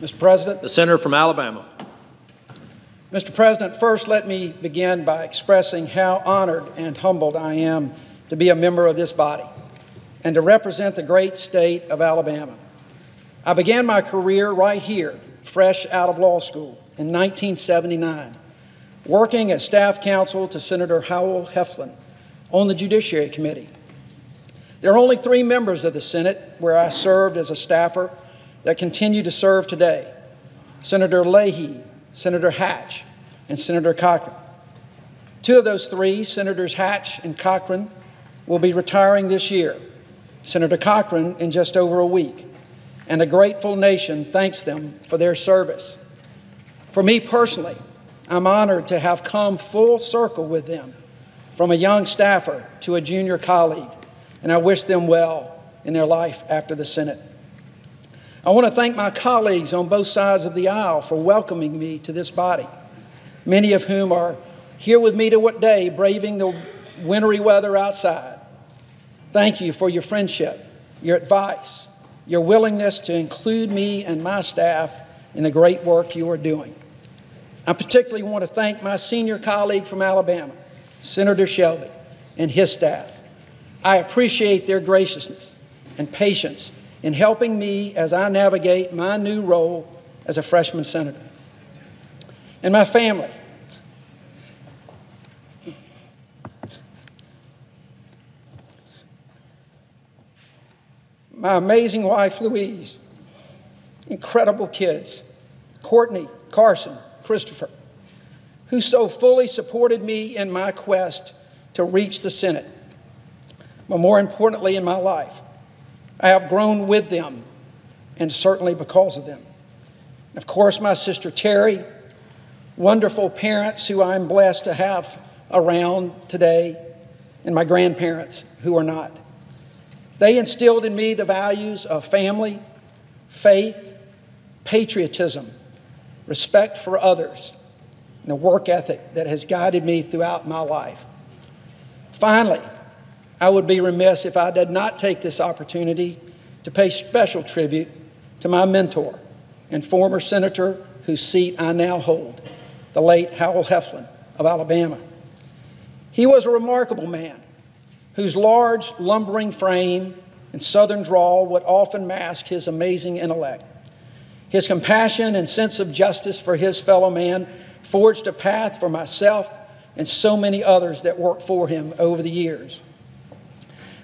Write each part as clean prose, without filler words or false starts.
Mr. President. The senator from Alabama. Mr. President, first let me begin by expressing how honored and humbled I am to be a member of this body and to represent the great state of Alabama. I began my career right here, fresh out of law school in 1979, working as staff counsel to Senator Howell Heflin on the Judiciary Committee. There are only 3 members of the Senate where I served as a staffer that continue to serve today: Senator Leahy, Senator Hatch, and Senator Cochran. 2 of those 3, Senators Hatch and Cochran, will be retiring this year, Senator Cochran in just over a week, and a grateful nation thanks them for their service. For me personally, I'm honored to have come full circle with them, from a young staffer to a junior colleague, and I wish them well in their life after the Senate. I want to thank my colleagues on both sides of the aisle for welcoming me to this body, many of whom are here with me today, braving the wintry weather outside. Thank you for your friendship, your advice, your willingness to include me and my staff in the great work you are doing. I particularly want to thank my senior colleague from Alabama, Senator Shelby, and his staff. I appreciate their graciousness and patience in helping me as I navigate my new role as a freshman senator. And my family. My amazing wife, Louise, incredible kids, Courtney, Carson, Christopher, who so fully supported me in my quest to reach the Senate, but more importantly in my life. I have grown with them, and certainly because of them. Of course, my sister Terry, wonderful parents who I'm blessed to have around today, and my grandparents who are not. They instilled in me the values of family, faith, patriotism, respect for others, and a work ethic that has guided me throughout my life. Finally, I would be remiss if I did not take this opportunity to pay special tribute to my mentor and former senator whose seat I now hold, the late Howell Heflin of Alabama. He was a remarkable man whose large, lumbering frame and southern drawl would often mask his amazing intellect. His compassion and sense of justice for his fellow man forged a path for myself and so many others that worked for him over the years.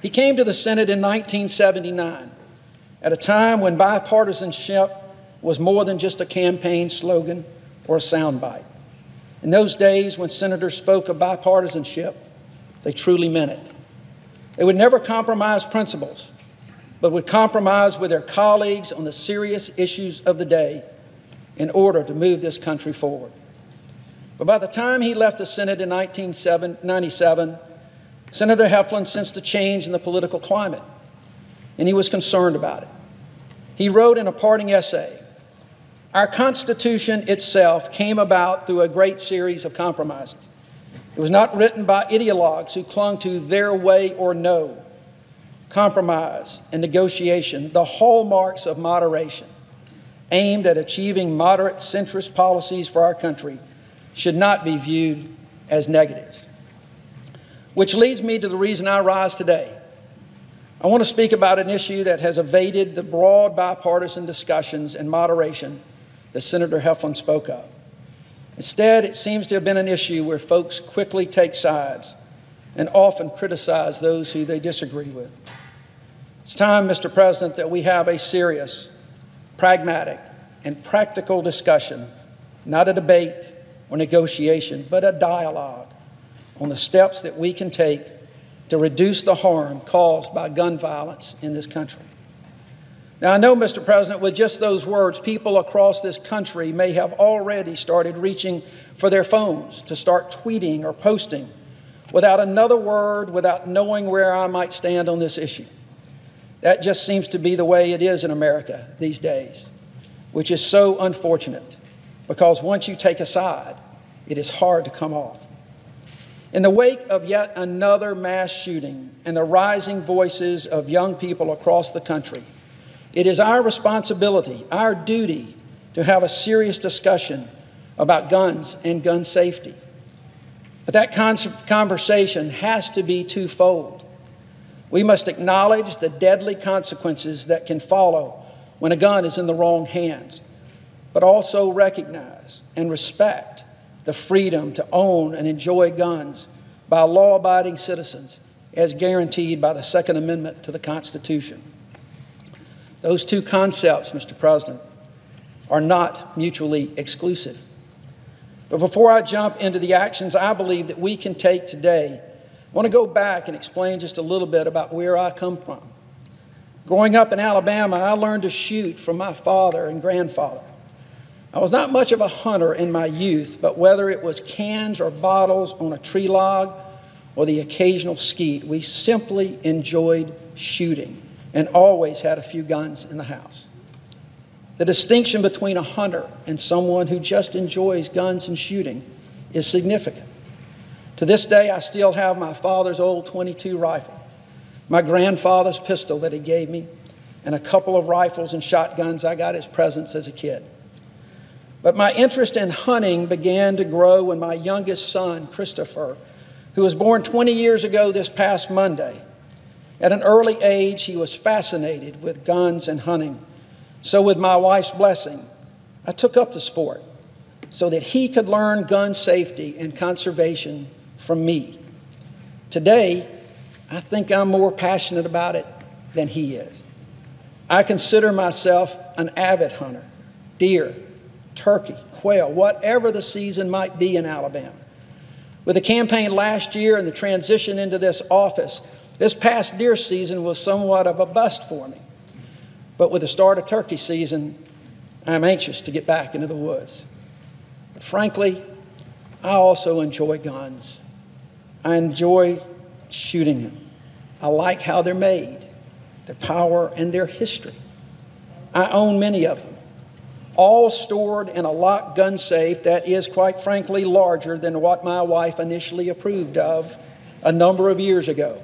He came to the Senate in 1979 at a time when bipartisanship was more than just a campaign slogan or a soundbite. In those days when senators spoke of bipartisanship, they truly meant it. They would never compromise principles, but would compromise with their colleagues on the serious issues of the day in order to move this country forward. But by the time he left the Senate in 1997, Senator Heflin sensed a change in the political climate, and he was concerned about it. He wrote in a parting essay, "Our Constitution itself came about through a great series of compromises. It was not written by ideologues who clung to their way or no. Compromise and negotiation, the hallmarks of moderation, aimed at achieving moderate centrist policies for our country, should not be viewed as negatives." Which leads me to the reason I rise today. I want to speak about an issue that has evaded the broad bipartisan discussions and moderation that Senator Heflin spoke of. Instead, it seems to have been an issue where folks quickly take sides and often criticize those who they disagree with. It's time, Mr. President, that we have a serious, pragmatic, and practical discussion, not a debate or negotiation, but a dialogue on the steps that we can take to reduce the harm caused by gun violence in this country. Now, I know, Mr. President, with just those words, people across this country may have already started reaching for their phones to start tweeting or posting without another word, without knowing where I might stand on this issue. That just seems to be the way it is in America these days, which is so unfortunate, because once you take a side, it is hard to come off. In the wake of yet another mass shooting and the rising voices of young people across the country, it is our responsibility, our duty, to have a serious discussion about guns and gun safety. But that conversation has to be twofold. We must acknowledge the deadly consequences that can follow when a gun is in the wrong hands, but also recognize and respect the freedom to own and enjoy guns by law-abiding citizens as guaranteed by the Second Amendment to the Constitution. Those two concepts, Mr. President, are not mutually exclusive. But before I jump into the actions I believe that we can take today, I want to go back and explain just a little bit about where I come from. Growing up in Alabama, I learned to shoot from my father and grandfather. I was not much of a hunter in my youth, but whether it was cans or bottles on a tree log or the occasional skeet, we simply enjoyed shooting and always had a few guns in the house. The distinction between a hunter and someone who just enjoys guns and shooting is significant. To this day, I still have my father's old .22 rifle, my grandfather's pistol that he gave me, and a couple of rifles and shotguns I got as presents as a kid. But my interest in hunting began to grow when my youngest son, Christopher, who was born 20 years ago this past Monday, at an early age, he was fascinated with guns and hunting. So with my wife's blessing, I took up the sport so that he could learn gun safety and conservation from me. Today, I think I'm more passionate about it than he is. I consider myself an avid hunter, deer, turkey, quail, whatever the season might be in Alabama. With the campaign last year and the transition into this office, this past deer season was somewhat of a bust for me. But with the start of turkey season, I'm anxious to get back into the woods. But frankly, I also enjoy guns. I enjoy shooting them. I like how they're made, their power, and their history. I own many of them, all stored in a locked gun safe that is, quite frankly, larger than what my wife initially approved of a number of years ago.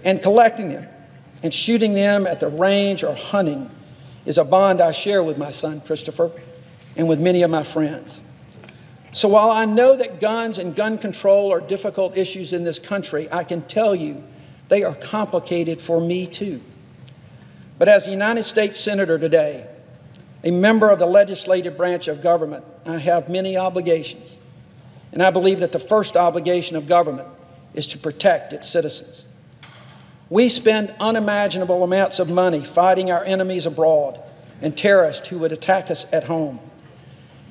And collecting them and shooting them at the range or hunting is a bond I share with my son, Christopher, and with many of my friends. So while I know that guns and gun control are difficult issues in this country, I can tell you they are complicated for me too. But as a United States Senator today, a member of the legislative branch of government, I have many obligations. And I believe that the first obligation of government is to protect its citizens. We spend unimaginable amounts of money fighting our enemies abroad and terrorists who would attack us at home.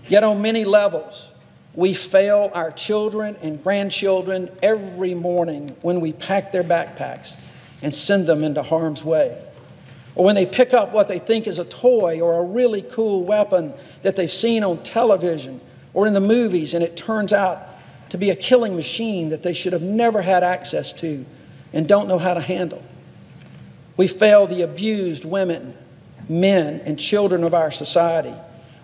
Yet on many levels, we fail our children and grandchildren every morning when we pack their backpacks and send them into harm's way. Or when they pick up what they think is a toy or a really cool weapon that they've seen on television or in the movies, and it turns out to be a killing machine that they should have never had access to and don't know how to handle. We fail the abused women, men, and children of our society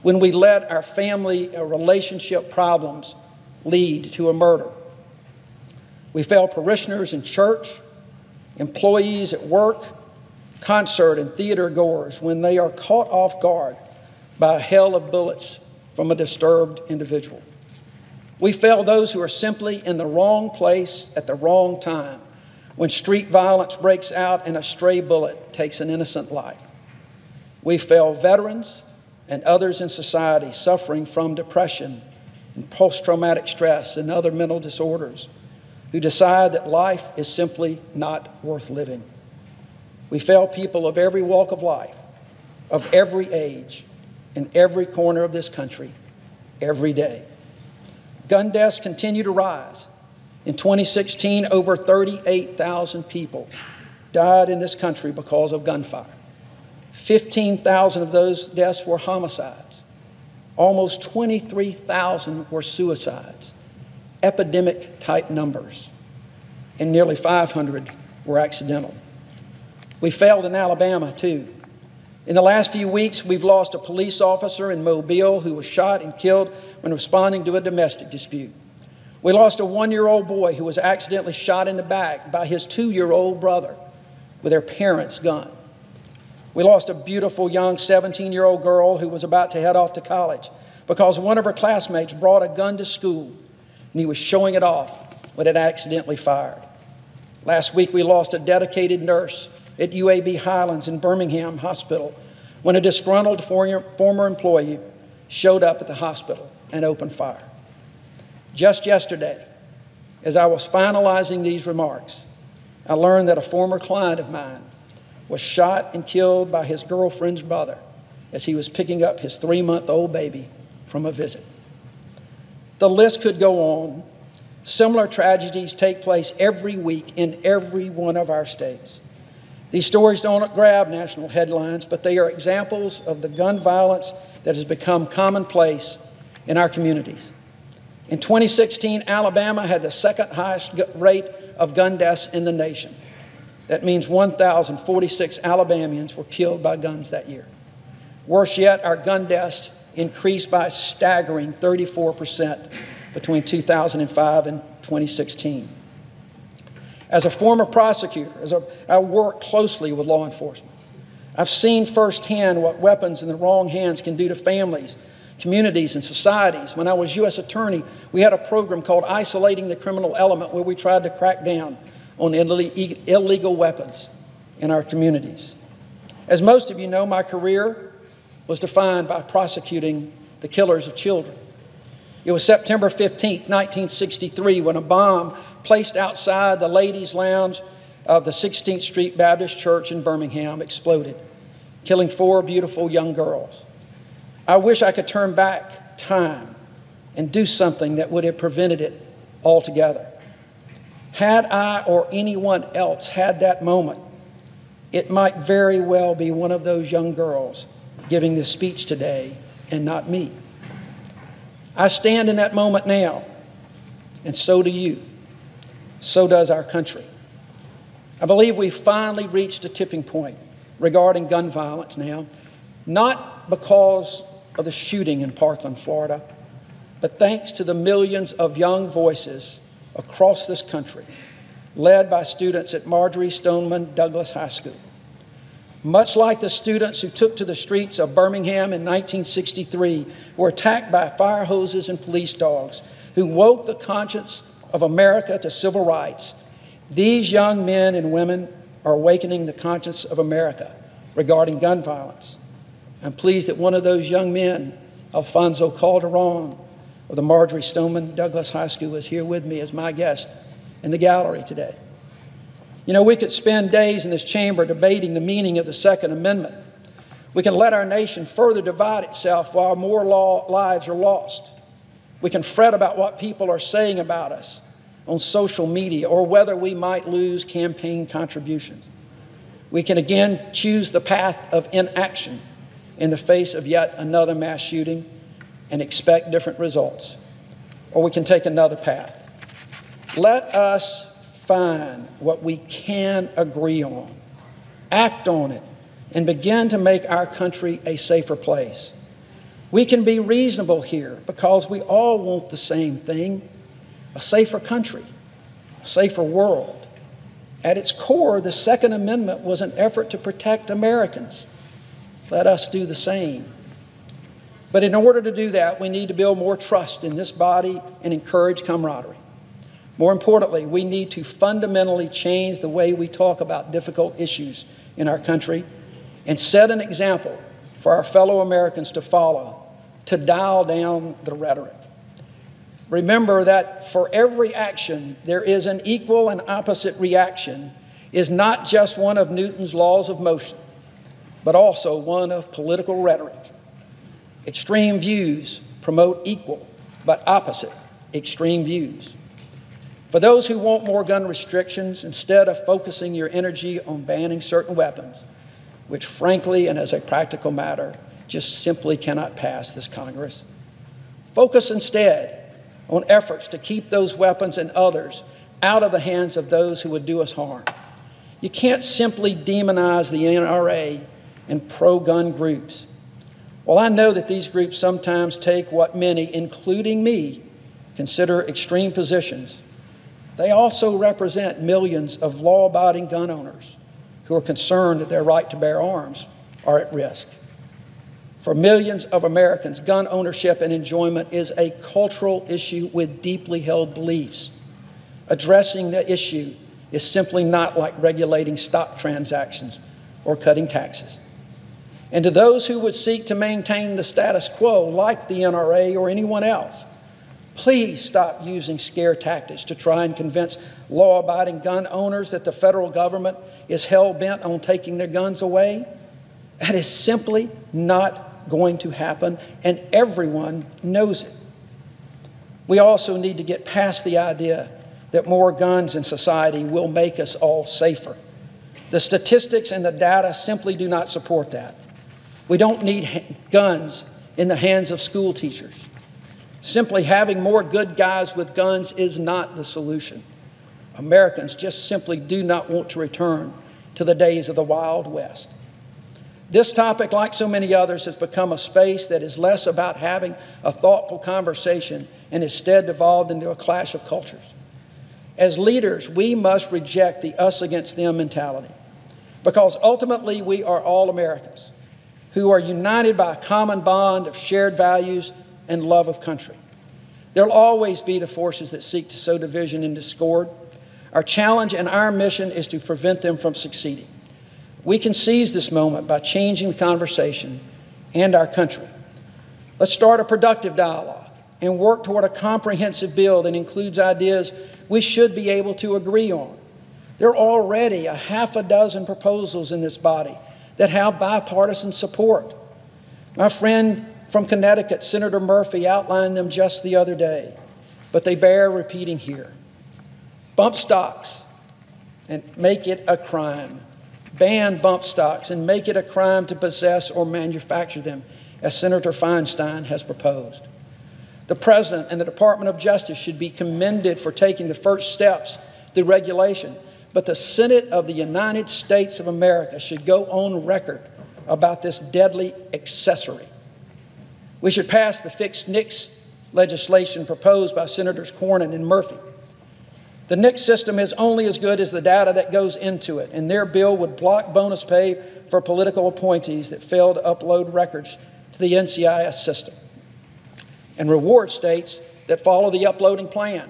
when we let our family relationship problems lead to a murder. We fail parishioners in church, employees at work, concert and theater goers when they are caught off guard by a hail of bullets from a disturbed individual. We fail those who are simply in the wrong place at the wrong time when street violence breaks out and a stray bullet takes an innocent life. We fail veterans and others in society suffering from depression and post-traumatic stress and other mental disorders who decide that life is simply not worth living. We fail people of every walk of life, of every age, in every corner of this country, every day. Gun deaths continue to rise. In 2016, over 38,000 people died in this country because of gunfire. 15,000 of those deaths were homicides. Almost 23,000 were suicides, epidemic-type numbers, and nearly 500 were accidental. We failed in Alabama, too. In the last few weeks, we've lost a police officer in Mobile who was shot and killed when responding to a domestic dispute. We lost a 1-year-old boy who was accidentally shot in the back by his 2-year-old brother with their parents' gun. We lost a beautiful young 17-year-old girl who was about to head off to college because one of her classmates brought a gun to school and he was showing it off when it accidentally fired. Last week, we lost a dedicated nurse at UAB Highlands in Birmingham Hospital when a disgruntled former employee showed up at the hospital and opened fire. Just yesterday, as I was finalizing these remarks, I learned that a former client of mine was shot and killed by his girlfriend's brother as he was picking up his 3-month-old baby from a visit. The list could go on. Similar tragedies take place every week in every one of our states. These stories don't grab national headlines, but they are examples of the gun violence that has become commonplace in our communities. In 2016, Alabama had the second highest rate of gun deaths in the nation. That means 1,046 Alabamians were killed by guns that year. Worse yet, our gun deaths increased by a staggering 34% between 2005 and 2016. As a former prosecutor, I work closely with law enforcement. I've seen firsthand what weapons in the wrong hands can do to families, communities, and societies. When I was U.S. Attorney, we had a program called Isolating the Criminal Element where we tried to crack down on illegal weapons in our communities. As most of you know, my career was defined by prosecuting the killers of children. It was September 15, 1963, when a bomb placed outside the ladies' lounge of the 16th Street Baptist Church in Birmingham exploded, killing 4 beautiful young girls. I wish I could turn back time and do something that would have prevented it altogether. Had I or anyone else had that moment, it might very well be one of those young girls giving this speech today and not me. I stand in that moment now, and so do you. So does our country. I believe we've finally reached a tipping point regarding gun violence now, not because of the shooting in Parkland, Florida, but thanks to the millions of young voices across this country, led by students at Marjory Stoneman Douglas High School. Much like the students who took to the streets of Birmingham in 1963, were attacked by fire hoses and police dogs, who woke the conscience of America to civil rights, these young men and women are awakening the conscience of America regarding gun violence. I'm pleased that one of those young men, Alfonso Calderon of the Marjory Stoneman Douglas High School, is here with me as my guest in the gallery today. You know, we could spend days in this chamber debating the meaning of the Second Amendment. We can let our nation further divide itself while more lives are lost. We can fret about what people are saying about us on social media or whether we might lose campaign contributions. We can again choose the path of inaction in the face of yet another mass shooting and expect different results. Or we can take another path. Let us find what we can agree on, act on it, and begin to make our country a safer place. We can be reasonable here because we all want the same thing, a safer country, a safer world. At its core, the Second Amendment was an effort to protect Americans. Let us do the same. But in order to do that, we need to build more trust in this body and encourage camaraderie. More importantly, we need to fundamentally change the way we talk about difficult issues in our country and set an example for our fellow Americans to follow, to dial down the rhetoric. Remember that for every action, there is an equal and opposite reaction, is not just one of Newton's laws of motion, but also one of political rhetoric. Extreme views promote equal but opposite extreme views. For those who want more gun restrictions, instead of focusing your energy on banning certain weapons, which frankly and as a practical matter just simply cannot pass this Congress, focus instead on efforts to keep those weapons and others out of the hands of those who would do us harm. You can't simply demonize the NRA and pro-gun groups. While I know that these groups sometimes take what many, including me, consider extreme positions, they also represent millions of law-abiding gun owners who are concerned that their right to bear arms are at risk. For millions of Americans, gun ownership and enjoyment is a cultural issue with deeply held beliefs. Addressing the issue is simply not like regulating stock transactions or cutting taxes. And to those who would seek to maintain the status quo, like the NRA or anyone else, please stop using scare tactics to try and convince law-abiding gun owners that the federal government is hell-bent on taking their guns away. That is simply not going to happen, and everyone knows it. We also need to get past the idea that more guns in society will make us all safer. The statistics and the data simply do not support that. We don't need guns in the hands of school teachers. Simply having more good guys with guns is not the solution. Americans just simply do not want to return to the days of the Wild West. This topic, like so many others, has become a space that is less about having a thoughtful conversation and instead devolved into a clash of cultures. As leaders, we must reject the us against them mentality, because ultimately we are all Americans who are united by a common bond of shared values and love of country. There will always be the forces that seek to sow division and discord. Our challenge and our mission is to prevent them from succeeding. We can seize this moment by changing the conversation and our country. Let's start a productive dialogue and work toward a comprehensive bill that includes ideas we should be able to agree on. There are already a half a dozen proposals in this body that have bipartisan support. My friend from Connecticut, Senator Murphy, outlined them just the other day, but they bear repeating here. Bump stocks and make it a crime. Ban bump stocks and make it a crime to possess or manufacture them, as Senator Feinstein has proposed. The President and the Department of Justice should be commended for taking the first steps through regulation, but the Senate of the United States of America should go on record about this deadly accessory. We should pass the Fix NICS legislation proposed by Senators Cornyn and Murphy. The NICS system is only as good as the data that goes into it, and their bill would block bonus pay for political appointees that fail to upload records to the NCIS system and reward states that follow the uploading plan.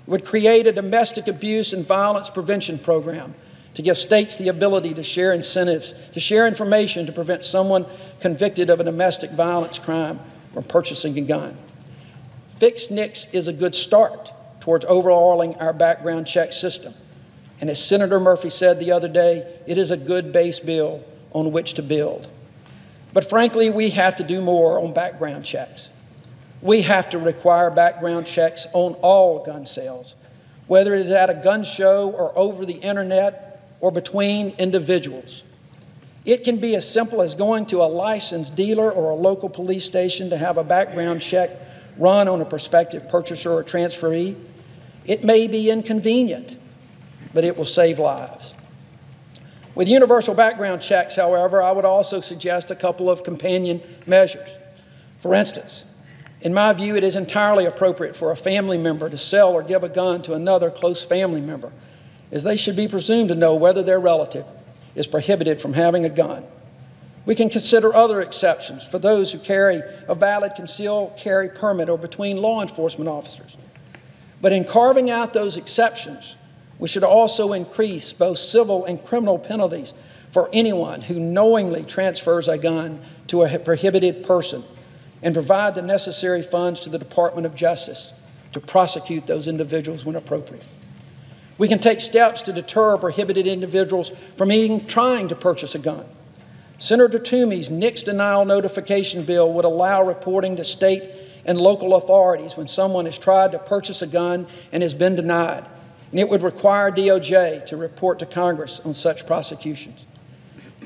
It would create a domestic abuse and violence prevention program to give states the ability to share incentives, to share information to prevent someone convicted of a domestic violence crime from purchasing a gun. Fix NICS is a good start towards overhauling our background check system. And as Senator Murphy said the other day, it is a good base bill on which to build. But frankly, we have to do more on background checks. We have to require background checks on all gun sales, whether it is at a gun show or over the internet or between individuals. It can be as simple as going to a licensed dealer or a local police station to have a background check run on a prospective purchaser or transferee. It may be inconvenient, but it will save lives. With universal background checks, however, I would also suggest a couple of companion measures. For instance, in my view, it is entirely appropriate for a family member to sell or give a gun to another close family member, as they should be presumed to know whether their relative is prohibited from having a gun. We can consider other exceptions for those who carry a valid concealed carry permit or between law enforcement officers. But in carving out those exceptions, we should also increase both civil and criminal penalties for anyone who knowingly transfers a gun to a prohibited person, and provide the necessary funds to the Department of Justice to prosecute those individuals when appropriate. We can take steps to deter prohibited individuals from even trying to purchase a gun. Senator Toomey's NICS denial notification bill would allow reporting to state and local authorities when someone has tried to purchase a gun and has been denied, and it would require DOJ to report to Congress on such prosecutions.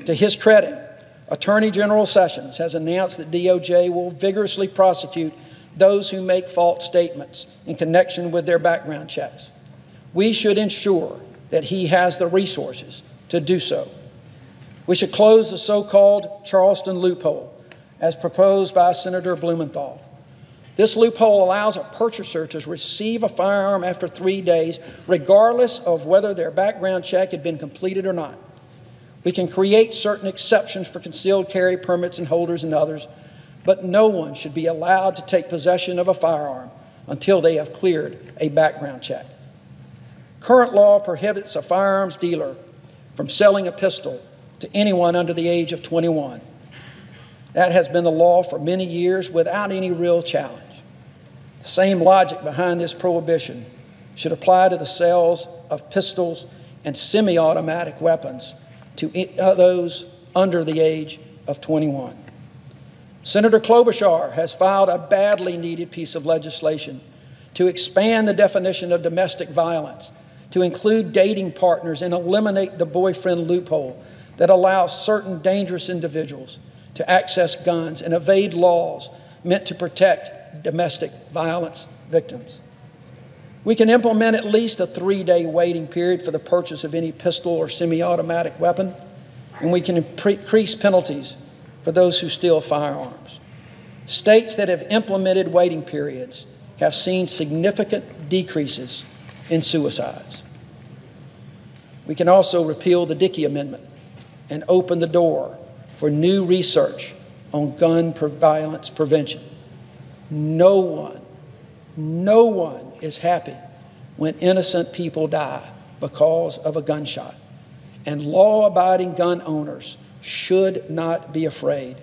To his credit, Attorney General Sessions has announced that DOJ will vigorously prosecute those who make false statements in connection with their background checks. We should ensure that he has the resources to do so. We should close the so-called Charleston loophole, as proposed by Senator Blumenthal. This loophole allows a purchaser to receive a firearm after 3 days, regardless of whether their background check had been completed or not. We can create certain exceptions for concealed carry permits and holders and others, but no one should be allowed to take possession of a firearm until they have cleared a background check. Current law prohibits a firearms dealer from selling a pistol to anyone under the age of 21. That has been the law for many years without any real challenge. The same logic behind this prohibition should apply to the sales of pistols and semi-automatic weapons to those under the age of 21. Senator Klobuchar has filed a badly needed piece of legislation to expand the definition of domestic violence, to include dating partners and eliminate the boyfriend loophole that allows certain dangerous individuals to access guns and evade laws meant to protect domestic violence victims. We can implement at least a 3-day waiting period for the purchase of any pistol or semi-automatic weapon, and we can increase penalties for those who steal firearms. States that have implemented waiting periods have seen significant decreases in suicides. We can also repeal the Dickey Amendment and open the door for new research on gun violence prevention. No one is happy when innocent people die because of a gunshot. And law-abiding gun owners should not be afraid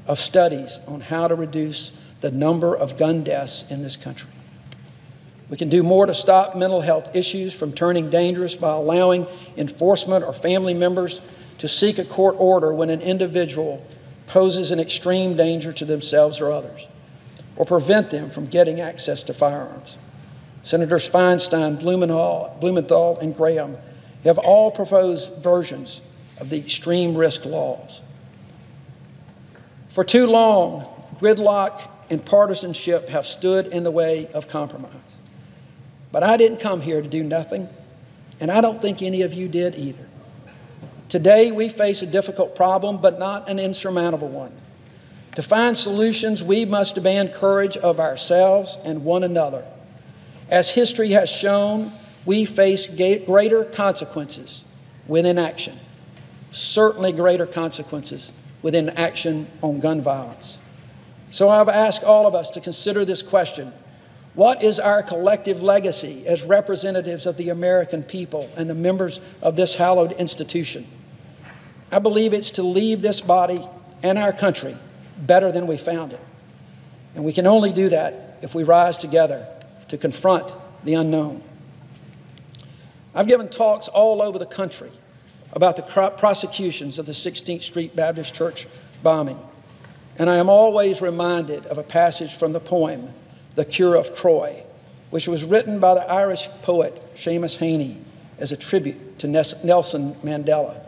of studies on how to reduce the number of gun deaths in this country. We can do more to stop mental health issues from turning dangerous by allowing enforcement or family members to seek a court order when an individual poses an extreme danger to themselves or others, or prevent them from getting access to firearms. Senators Feinstein, Blumenthal, and Graham have all proposed versions of the extreme risk laws. For too long, gridlock and partisanship have stood in the way of compromise. But I didn't come here to do nothing, and I don't think any of you did either. Today, we face a difficult problem, but not an insurmountable one. To find solutions, we must demand courage of ourselves and one another. As history has shown, we face greater consequences with inaction, certainly greater consequences with inaction on gun violence. So I've asked all of us to consider this question: what is our collective legacy as representatives of the American people and the members of this hallowed institution? I believe it's to leave this body and our country better than we found it. And we can only do that if we rise together to confront the unknown. I've given talks all over the country about the prosecutions of the 16th Street Baptist Church bombing, and I am always reminded of a passage from the poem, The Cure of Troy, which was written by the Irish poet Seamus Heaney as a tribute to Nelson Mandela.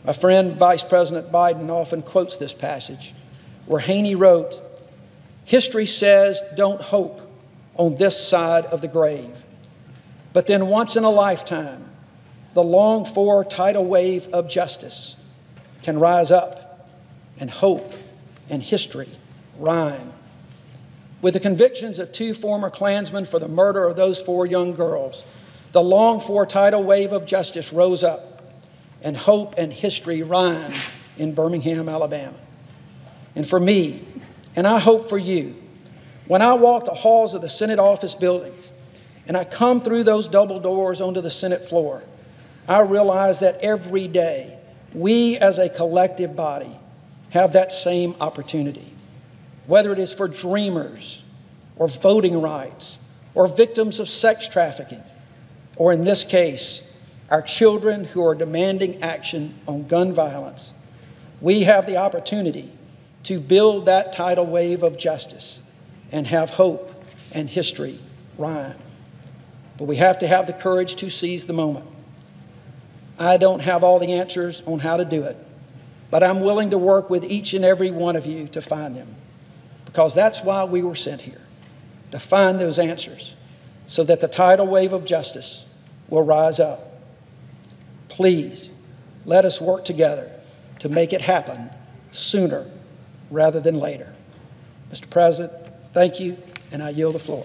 My friend, Vice President Maiden, often quotes this passage, where Heaney wrote, "History says don't hope on this side of the grave, but then once in a lifetime, the longed-for tidal wave of justice can rise up, and hope and history rhyme." With the convictions of 2 former Klansmen for the murder of those 4 young girls, the longed-for tidal wave of justice rose up, and hope and history rhymed in Birmingham, Alabama. And for me, and I hope for you, when I walk the halls of the Senate office buildings and I come through those double doors onto the Senate floor, I realize that every day we as a collective body have that same opportunity. Whether it is for dreamers or voting rights or victims of sex trafficking, or in this case, our children who are demanding action on gun violence, we have the opportunity to build that tidal wave of justice and have hope and history rhyme. But we have to have the courage to seize the moment. I don't have all the answers on how to do it, but I'm willing to work with each and every one of you to find them, because that's why we were sent here, to find those answers so that the tidal wave of justice will rise up. Please, let us work together to make it happen sooner rather than later. Mr. President, thank you, and I yield the floor.